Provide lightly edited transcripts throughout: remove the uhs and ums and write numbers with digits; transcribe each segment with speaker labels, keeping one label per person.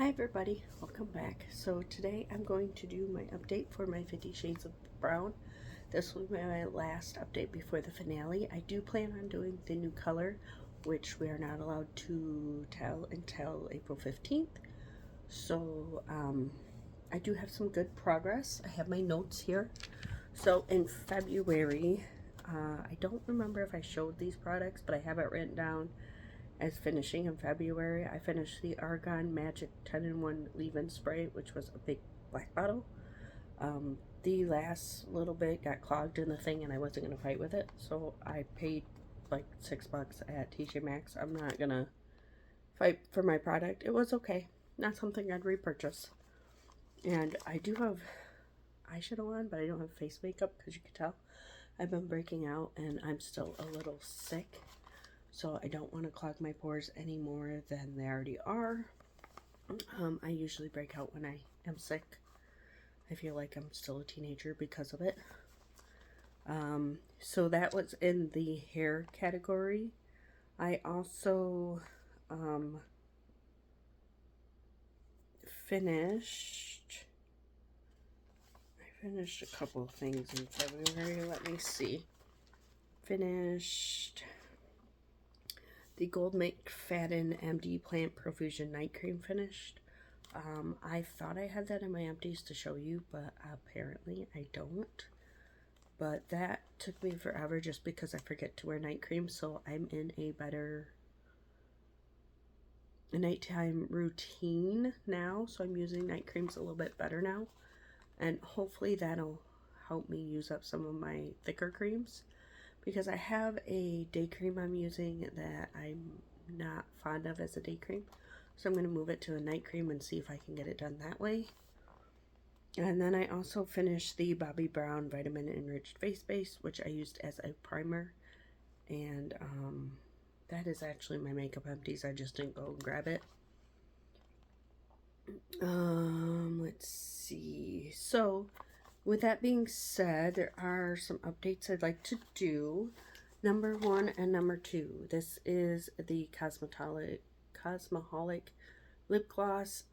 Speaker 1: Hi everybody, welcome back. So today I'm going to do my update for my 50 Shades of Brown. This will be my last update before the finale. I do plan on doing the new color, which we are not allowed to tell until April 15th. So I do have some good progress. I have my notes here. So in February, I don't remember if I showed these products, but I have it written down as finishing in February. I finished the Argan Magic 10-in-1 leave-in spray, which was a big black bottle. The last little bit got clogged in the thing and I wasn't going to fight with it, so I paid like $6 at TJ Maxx. I'm not going to fight for my product. It was okay. Not something I'd repurchase. And I do have eyeshadow on, but I don't have face makeup because you can tell I've been breaking out and I'm still a little sick. So I don't want to clog my pores any more than they already are. I usually break out when I am sick. I feel like I'm still a teenager because of it. So that was in the hair category. I also finished a couple of things in February. Let me see. Finished the Gold McFadden MD Plant Profusion Night Cream finished. I thought I had that in my empties to show you, but apparently I don't. But that took me forever just because I forget to wear night cream, so I'm in a better nighttime routine now, so I'm using night creams a little bit better now. And hopefully that'll help me use up some of my thicker creams, because I have a day cream I'm using that I'm not fond of as a day cream. So I'm going to move it to a night cream and see if I can get it done that way. And then I also finished the Bobbi Brown Vitamin Enriched Face Base, which I used as a primer. And that is actually my makeup empties. I just didn't go and grab it. Let's see. So with that being said, there are some updates I'd like to do. Number 1 and number 2. This is the Cosmoholic lip gloss.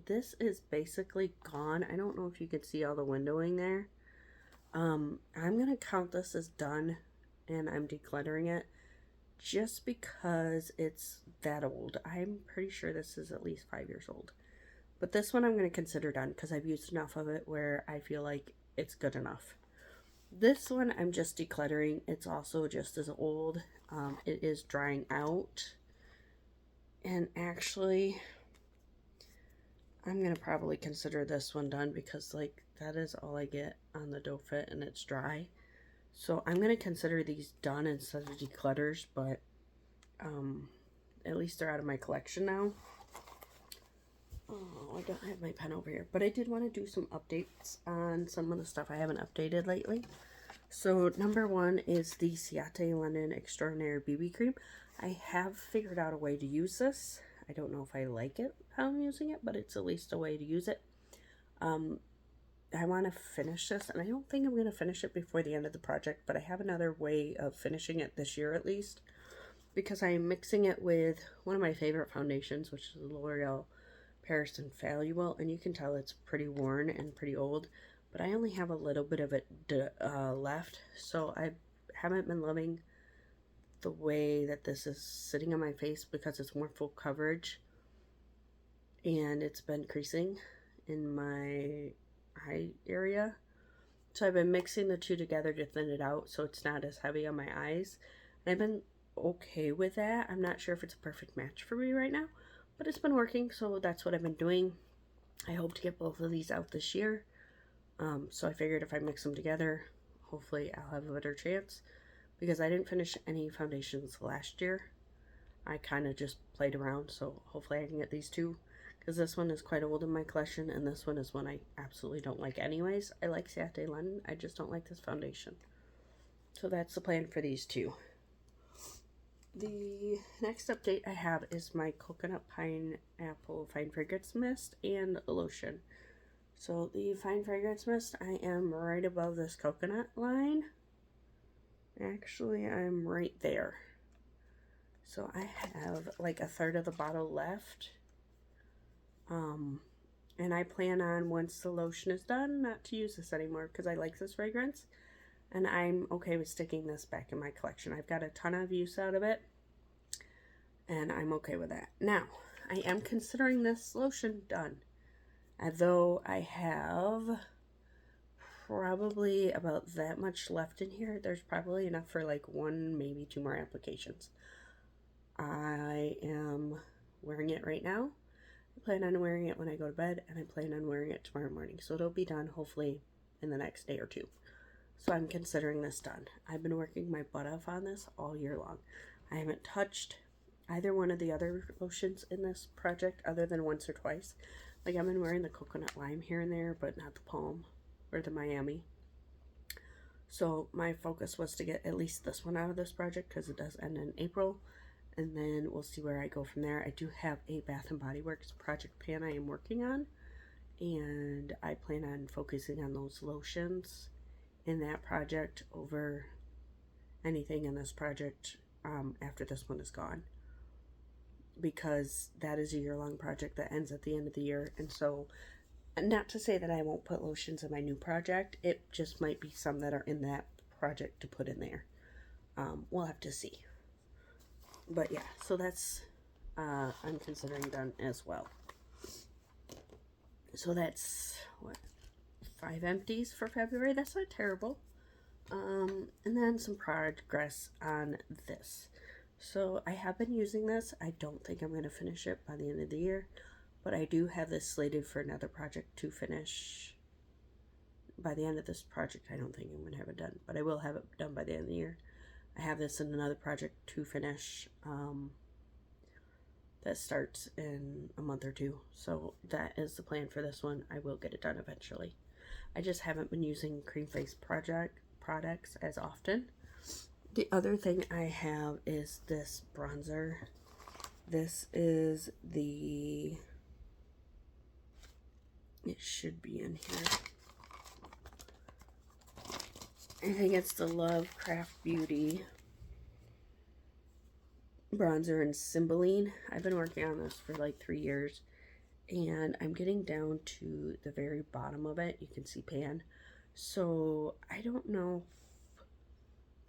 Speaker 1: This is basically gone. I don't know if you can see all the windowing there. I'm going to count this as done, and I'm decluttering it just because it's that old. I'm pretty sure this is at least 5 years old. But this one I'm going to consider done because I've used enough of it where I feel like it's good enough. This one I'm just decluttering. It's also just as old. It is drying out. And actually, I'm going to probably consider this one done because like that is all I get on the dough fit and it's dry. So I'm going to consider these done instead of declutters, but at least they're out of my collection now. Oh, I don't have my pen over here, but I did want to do some updates on some of the stuff I haven't updated lately. So number 1 is the Ciate London Extraordinary BB Cream. I have figured out a way to use this. I don't know if I like it, how I'm using it, but it's at least a way to use it. I want to finish this, and I don't think I'm going to finish it before the end of the project, but I have another way of finishing it this year at least, because I'm mixing it with one of my favorite foundations, which is L'Oreal Paris Infallible, and you can tell it's pretty worn and pretty old, but I only have a little bit of it left, so I haven't been loving the way that this is sitting on my face because it's more full coverage, and it's been creasing in my eye area. So I've been mixing the two together to thin it out so it's not as heavy on my eyes. And I've been okay with that. I'm not sure if it's a perfect match for me right now, but it's been working, so that's what I've been doing. I hope to get both of these out this year. So I figured if I mix them together, hopefully I'll have a better chance, because I didn't finish any foundations last year. I kind of just played around, so hopefully I can get these two, because this one is quite old in my collection, and this one is one I absolutely don't like anyways. I like Ciate London, I just don't like this foundation. So that's the plan for these two. The next update I have is my Coconut Pineapple Fine Fragrance Mist and Lotion. So the Fine Fragrance Mist, I am right above this coconut line. Actually, I'm right there. So I have like a third of the bottle left. And I plan on, once the lotion is done, not to use this anymore because I like this fragrance. And I'm okay with sticking this back in my collection. I've got a ton of use out of it, and I'm okay with that. Now, I am considering this lotion done, although I have probably about that much left in here. There's probably enough for like 1, maybe 2 more applications. I am wearing it right now. I plan on wearing it when I go to bed, and I plan on wearing it tomorrow morning. So it'll be done hopefully in the next day or 2. So I'm considering this done. I've been working my butt off on this all year long. I haven't touched either one of the other lotions in this project other than once or twice. Like, I've been wearing the coconut lime here and there, but not the palm or the Miami. So my focus was to get at least this one out of this project because it does end in April. And then we'll see where I go from there. I do have a Bath & Body Works project pan I am working on, and I plan on focusing on those lotions in that project over anything in this project after this one is gone, because that is a year-long project that ends at the end of the year. And so, not to say that I won't put lotions in my new project, it just might be some that are in that project to put in there. We'll have to see. But yeah, so that's I'm considering done as well. So that's what, 5 empties for February. That's not terrible. And then some progress on this. So I have been using this. I don't think I'm going to finish it by the end of the year, but I do have this slated for another project to finish by the end of this project. I don't think I'm going to have it done, but I will have it done by the end of the year. I have this in another project to finish that starts in a month or 2. So that is the plan for this one. I will get it done eventually. I just haven't been using Cream Face products as often. The other thing I have is this bronzer. This is the, it should be in here, I think it's the Love Craft Beauty bronzer in Cymbeline. I've been working on this for like 3 years, and I'm getting down to the very bottom of it. You can see pan. So I don't know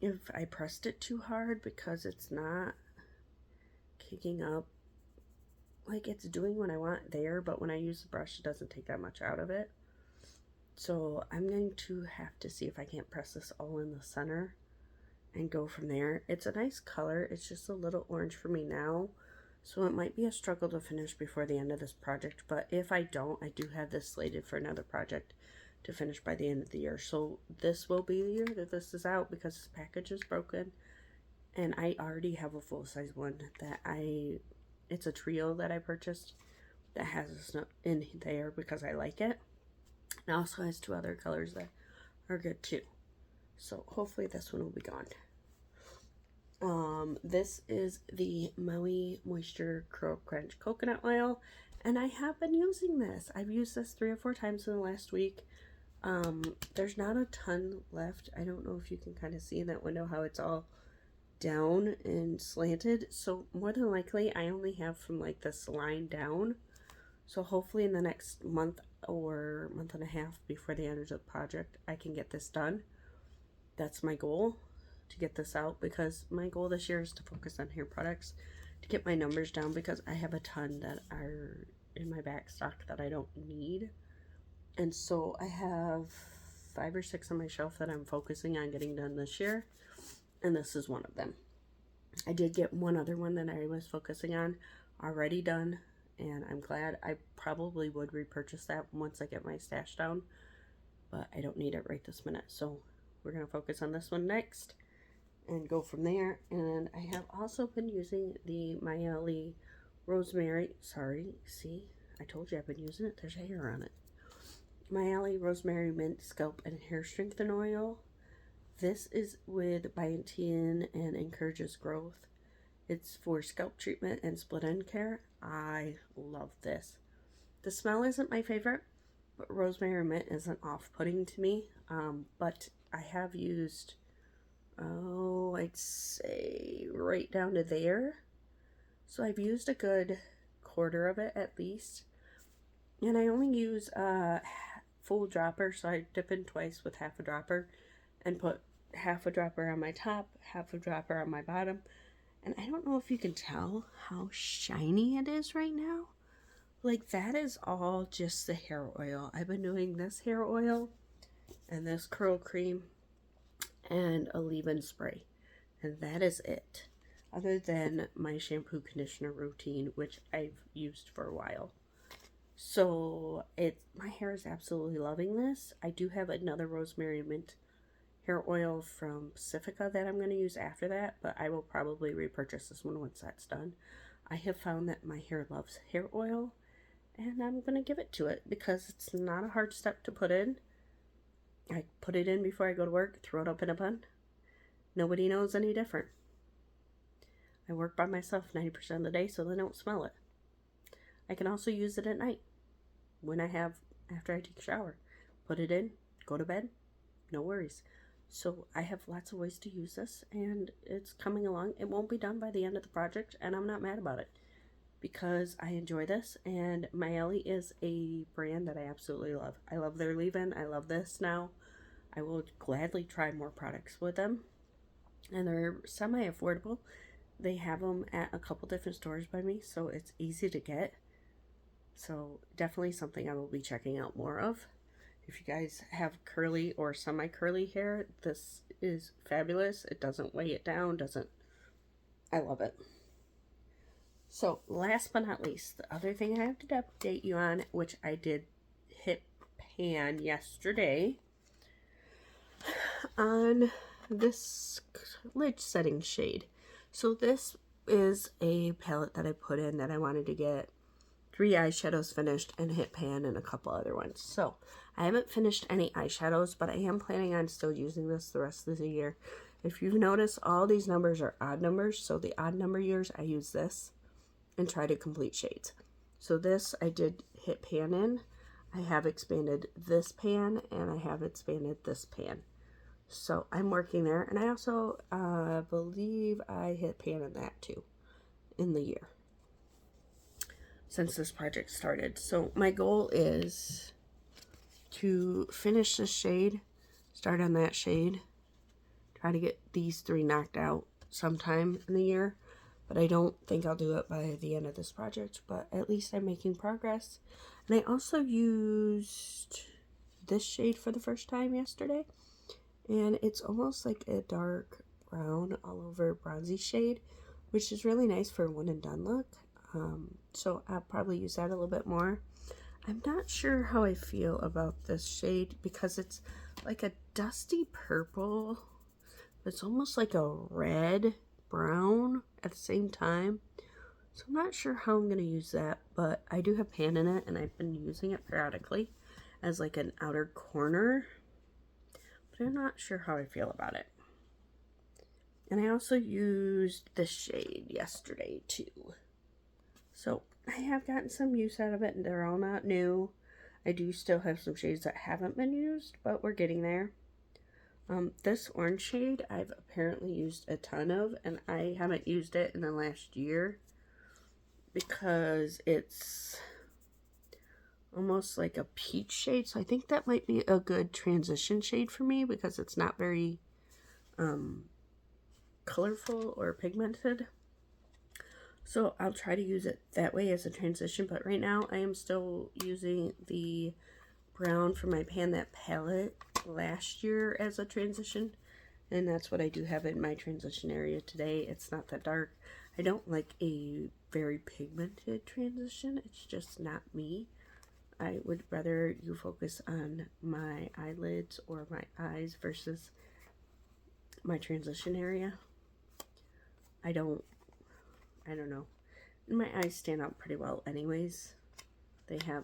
Speaker 1: if I pressed it too hard, because it's not kicking up. Like, it's doing what I want there, but when I use the brush, it doesn't take that much out of it. So I'm going to have to see if I can't press this all in the center and go from there. It's a nice color. It's just a little orange for me now, so it might be a struggle to finish before the end of this project. But if I don't, I do have this slated for another project to finish by the end of the year. So this will be the year that this is out, because this package is broken, and I already have a full-size one that it's a trio that I purchased that has this in there because I like it. It also has 2 other colors that are good too. So hopefully this one will be gone. This is the Maui Moisture Curl Crunch Coconut Oil, and I have been using this. I've used this 3 or 4 times in the last week. There's not a ton left. I don't know if you can kind of see in that window how it's all down and slanted. So more than likely, I only have from like this line down. So hopefully in the next month or month and a half before the end of the project, I can get this done. That's my goal, to get this out, because my goal this year is to focus on hair products, to get my numbers down, because I have a ton that are in my back stock that I don't need. And so I have 5 or 6 on my shelf that I'm focusing on getting done this year, and this is one of them. I did get one other one that I was focusing on already done, and I'm glad. I probably would repurchase that once I get my stash down, but I don't need it right this minute. So we're going to focus on this one next and go from there. And I have also been using the Mielle Rosemary. Sorry, see? I told you I've been using it. There's hair on it. Mielle Rosemary Mint Scalp and Hair Strengthen Oil. This is with biotin and encourages growth. It's for scalp treatment and split end care. I love this. The smell isn't my favorite, but rosemary mint isn't off-putting to me. But I have used, I'd say right down to there. So I've used a good quarter of it at least. And I only use a full dropper, so I dip in twice with half a dropper and put half a dropper on my top, half a dropper on my bottom. And I don't know if you can tell how shiny it is right now. Like, that is all just the hair oil. I've been doing this hair oil and this curl cream and a leave-in spray. And that is it. Other than my shampoo conditioner routine, which I've used for a while. So my hair is absolutely loving this. I do have another rosemary mint hair oil from Pacifica that I'm going to use after that, but I will probably repurchase this one once that's done. I have found that my hair loves hair oil, and I'm going to give it to it because it's not a hard step to put in. I put it in before I go to work, throw it up in a bun. Nobody knows any different. I work by myself 90% of the day, so they don't smell it. I can also use it at night after I take a shower. Put it in, go to bed, no worries. So I have lots of ways to use this, and it's coming along. It won't be done by the end of the project, and I'm not mad about it because I enjoy this, and Myeli is a brand that I absolutely love. I love their leave-in. I love this now. I will gladly try more products with them, and they're semi-affordable. They have them at a couple different stores by me, so it's easy to get. So definitely something I will be checking out more of. If you guys have curly or semi-curly hair, this is fabulous. It doesn't weigh it down, I love it. So last but not least, the other thing I have to update you on, which I did hit pan yesterday, on this lid setting shade. So this is a palette that I put in that I wanted to get 3 eyeshadows finished and hit pan and a couple other ones. So I haven't finished any eyeshadows, but I am planning on still using this the rest of the year. If you've noticed, all these numbers are odd numbers, so the odd number years I use this and try to complete shades. So this I did hit pan in. I have expanded this pan and I have expanded this pan. So I'm working there, and I also believe I hit pan in that too in the year since this project started. So my goal is to finish this shade, start on that shade, try to get these 3 knocked out sometime in the year, but I don't think I'll do it by the end of this project, but at least I'm making progress. And I also used this shade for the first time yesterday, and it's almost like a dark brown all over bronzy shade, which is really nice for a one and done look. So I'll probably use that a little bit more. I'm not sure how I feel about this shade because it's like a dusty purple. It's almost like a red brown at the same time. So I'm not sure how I'm going to use that, but I do have pan in it, and I've been using it periodically as like an outer corner. But I'm not sure how I feel about it. And I also used this shade yesterday too. So I have gotten some use out of it, and they're all not new. I do still have some shades that haven't been used, but we're getting there. This orange shade I've apparently used a ton of, and I haven't used it in the last year because it's almost like a peach shade. So I think that might be a good transition shade for me because it's not very colorful or pigmented. So I'll try to use it that way as a transition, but right now I am still using the brown from my Pan That palette last year as a transition, and that's what I do have in my transition area today. It's not that dark. I don't like a very pigmented transition. It's just not me. I would rather you focus on my eyelids or my eyes versus my transition area. I don't know. And my eyes stand out pretty well anyways. They have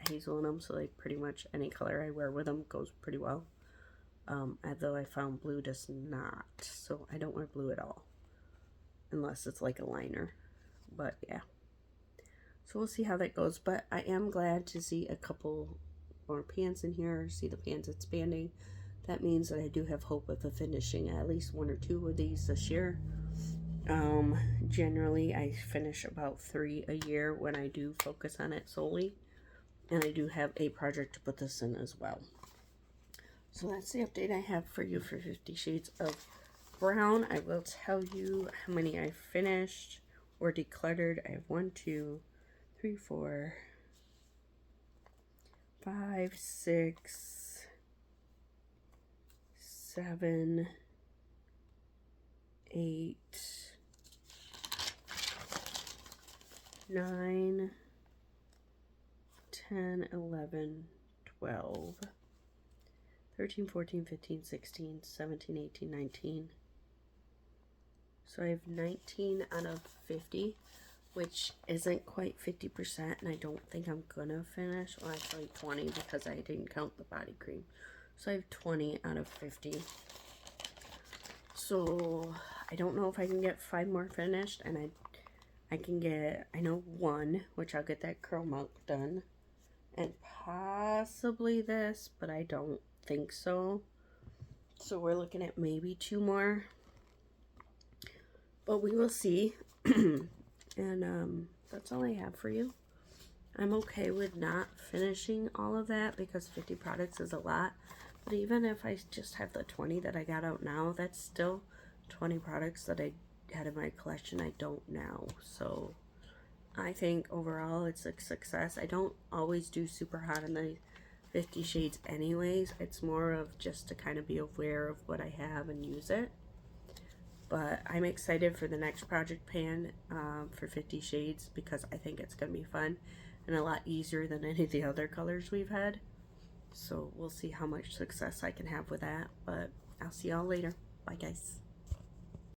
Speaker 1: hazel in them, so like pretty much any color I wear with them goes pretty well. Although I found blue does not, so I don't wear blue at all. Unless it's like a liner. But yeah. So we'll see how that goes. But I am glad to see a couple more pans in here, see the pans expanding. That means that I do have hope of finishing at least 1 or 2 of these this year. Generally I finish about 3 a year when I do focus on it solely. And I do have a project to put this in as well. So that's the update I have for you for 50 Shades of Brown. I will tell you how many I finished or decluttered. I have 1, 2, 3, 4, 5, 6, 7, 8, 9, 10, 11, 12, 13, 14, 15, 16, 17, 18, 19. So I have 19 out of 50, which isn't quite 50%, and I don't think I'm gonna finish. Well, actually 20 because I didn't count the body cream. So I have 20 out of 50. So I don't know if I can get 5 more finished, and I can get, I know 1, which I'll get that curl milk done, and possibly this, but I don't think so. So we're looking at maybe 2 more, but we will see. And that's all I have for you. I'm okay with not finishing all of that because 50 products is a lot. But even if I just have the 20 that I got out now, that's still 20 products that I had in my collection I don't now. So I think overall it's a success. I don't always do super hot in the 50 Shades anyways. It's more of just to kind of be aware of what I have and use it. But I'm excited for the next project pan for 50 Shades because I think it's going to be fun and a lot easier than any of the other colors we've had. So we'll see how much success I can have with that. But I'll see y'all later. Bye, guys.